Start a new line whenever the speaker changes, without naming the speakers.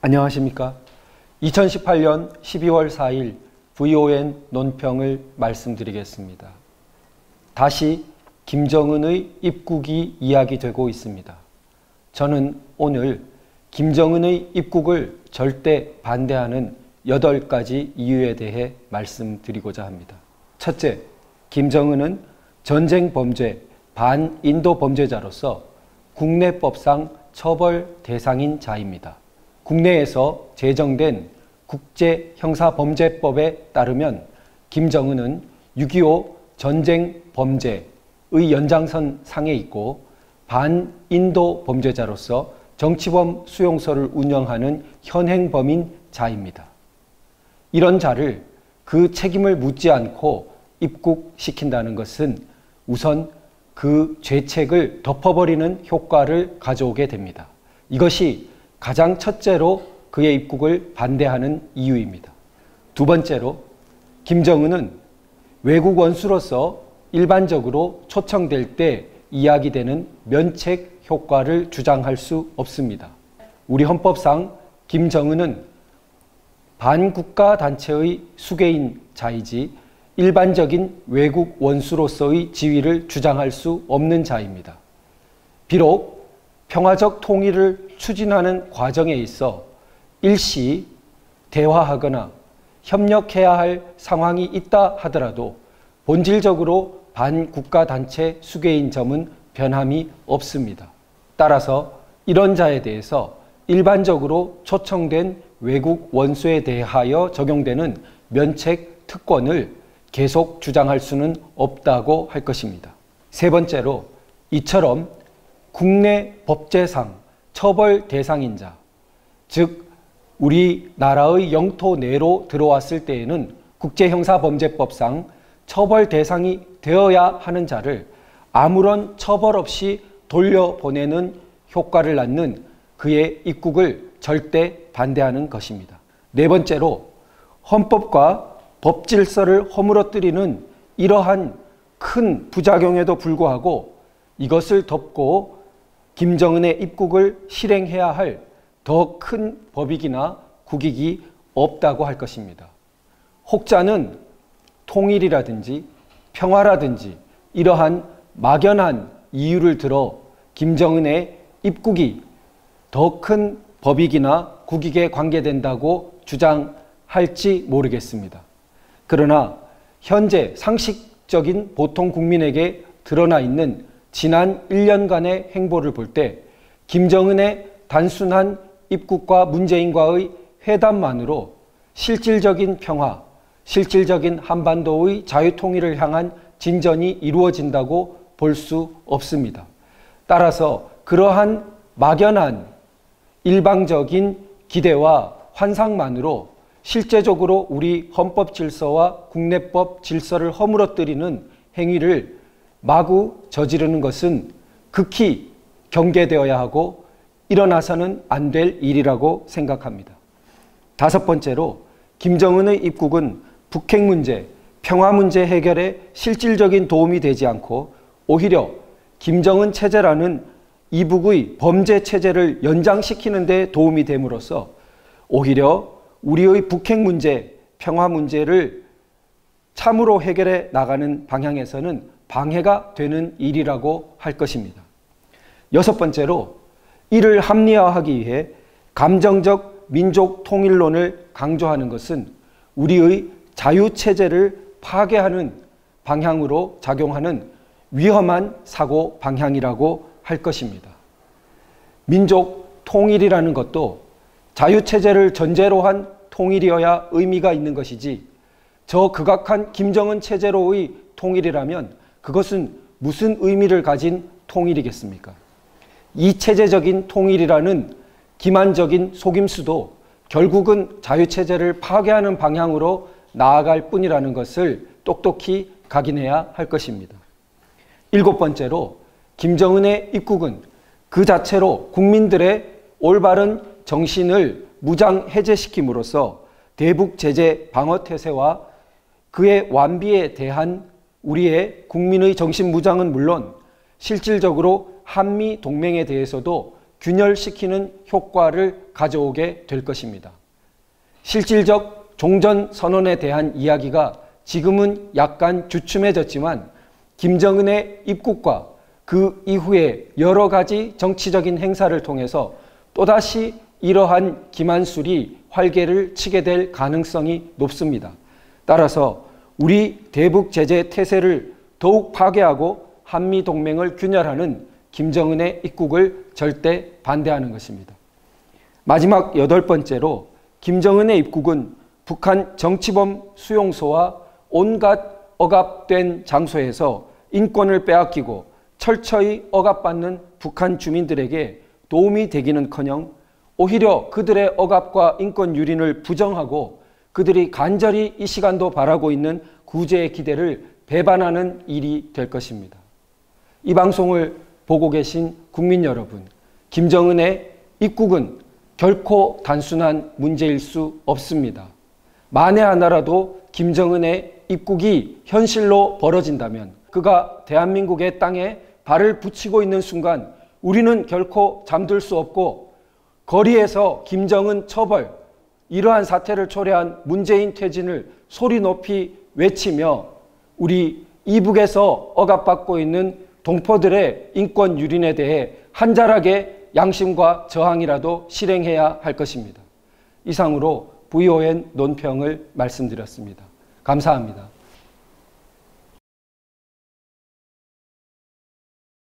안녕하십니까. 2018년 12월 4일 VON 논평을 말씀드리겠습니다. 다시 김정은의 입국이 이야기되고 있습니다. 저는 오늘 김정은의 입국을 절대 반대하는 8가지 이유에 대해 말씀드리고자 합니다. 첫째, 김정은은 전쟁 범죄, 반인도 범죄자로서 국내법상 처벌 대상인 자입니다. 국내에서 제정된 국제형사범죄법에 따르면 김정은은 6.25 전쟁 범죄의 연장선 상에 있고 반인도 범죄자로서 정치범 수용소를 운영하는 현행범인 자입니다. 이런 자를 그 책임을 묻지 않고 입국시킨다는 것은 우선 그 죄책을 덮어버리는 효과를 가져오게 됩니다. 이것이 가장 첫째로 그의 입국을 반대하는 이유입니다. 두 번째로 김정은은 외국 원수로서 일반적으로 초청될 때 이야기되는 면책 효과를 주장할 수 없습니다. 우리 헌법상 김정은은 반국가 단체의 수괴인 자이지 일반적인 외국 원수로서의 지위를 주장할 수 없는 자입니다. 비록 평화적 통일을 추진하는 과정에 있어 일시 대화하거나 협력해야 할 상황이 있다 하더라도 본질적으로 반국가단체 수괴인 점은 변함이 없습니다. 따라서 이런 자에 대해서 일반적으로 초청된 외국 원수에 대하여 적용되는 면책 특권을 계속 주장할 수는 없다고 할 것입니다. 세 번째로 이처럼 국내 법제상 처벌 대상인 자, 즉 우리나라의 영토 내로 들어왔을 때에는 국제형사범죄법상 처벌 대상이 되어야 하는 자를 아무런 처벌 없이 돌려보내는 효과를 낳는 그의 입국을 절대 반대하는 것입니다. 네 번째로 헌법과 법질서를 허물어뜨리는 이러한 큰 부작용에도 불구하고 이것을 덮고 김정은의 입국을 실행해야 할 더 큰 법익이나 국익이 없다고 할 것입니다. 혹자는 통일이라든지 평화라든지 이러한 막연한 이유를 들어 김정은의 입국이 더 큰 법익이나 국익에 관계된다고 주장할지 모르겠습니다. 그러나 현재 상식적인 보통 국민에게 드러나 있는 지난 1년간의 행보를 볼 때 김정은의 단순한 입국과 문재인과의 회담만으로 실질적인 평화, 실질적인 한반도의 자유통일을 향한 진전이 이루어진다고 볼 수 없습니다. 따라서 그러한 막연한 일방적인 기대와 환상만으로 실제적으로 우리 헌법 질서와 국내법 질서를 허물어뜨리는 행위를 마구 저지르는 것은 극히 경계되어야 하고 일어나서는 안 될 일이라고 생각합니다. 다섯 번째로 김정은의 입국은 북핵 문제, 평화 문제 해결에 실질적인 도움이 되지 않고 오히려 김정은 체제라는 이북의 범죄 체제를 연장시키는 데 도움이 됨으로써 오히려 우리의 북핵 문제, 평화 문제를 참으로 해결해 나가는 방향에서는 방해가 되는 일이라고 할 것입니다. 여섯 번째로 이를 합리화하기 위해 감정적 민족 통일론을 강조하는 것은 우리의 자유체제를 파괴하는 방향으로 작용하는 위험한 사고 방향이라고 할 것입니다. 민족 통일이라는 것도 자유체제를 전제로 한 통일이어야 의미가 있는 것이지 저 극악한 김정은 체제로의 통일이라면 그것은 무슨 의미를 가진 통일이겠습니까? 이 체제적인 통일이라는 기만적인 속임수도 결국은 자유체제를 파괴하는 방향으로 나아갈 뿐이라는 것을 똑똑히 각인해야 할 것입니다. 일곱 번째로 김정은의 입국은 그 자체로 국민들의 올바른 정신을 무장 해제시킴으로써 대북 제재 방어 태세와 그의 완비에 대한 우리의 국민의 정신 무장은 물론 실질적으로 한미 동맹에 대해서도 균열시키는 효과를 가져오게 될 것입니다. 실질적 종전선언에 대한 이야기가 지금은 약간 주춤해졌지만 김정은의 입국과 그 이후에 여러 가지 정치적인 행사를 통해서 또다시 이러한 기만술이 활개를 치게 될 가능성이 높습니다. 따라서 우리 대북 제재 태세를 더욱 파괴하고 한미동맹을 균열하는 김정은의 입국을 절대 반대하는 것입니다. 마지막 8번째로 김정은의 입국은 북한 정치범 수용소와 온갖 억압된 장소에서 인권을 빼앗기고 철저히 억압받는 북한 주민들에게 도움이 되기는커녕 오히려 그들의 억압과 인권 유린을 부정하고 그들이 간절히 이 시간도 바라고 있는 구제의 기대를 배반하는 일이 될 것입니다. 이 방송을 보고 계신 국민 여러분, 김정은의 입국은 결코 단순한 문제일 수 없습니다. 만에 하나라도 김정은의 입국이 현실로 벌어진다면 그가 대한민국의 땅에 발을 붙이고 있는 순간 우리는 결코 잠들 수 없고 거리에서 김정은 처벌, 이러한 사태를 초래한 문재인 퇴진을 소리 높이 외치며 우리 이북에서 억압받고 있는 동포들의 인권 유린에 대해 한잘하게 양심과 저항이라도 실행해야 할 것입니다. 이상으로 VON 논평을 말씀드렸습니다. 감사합니다.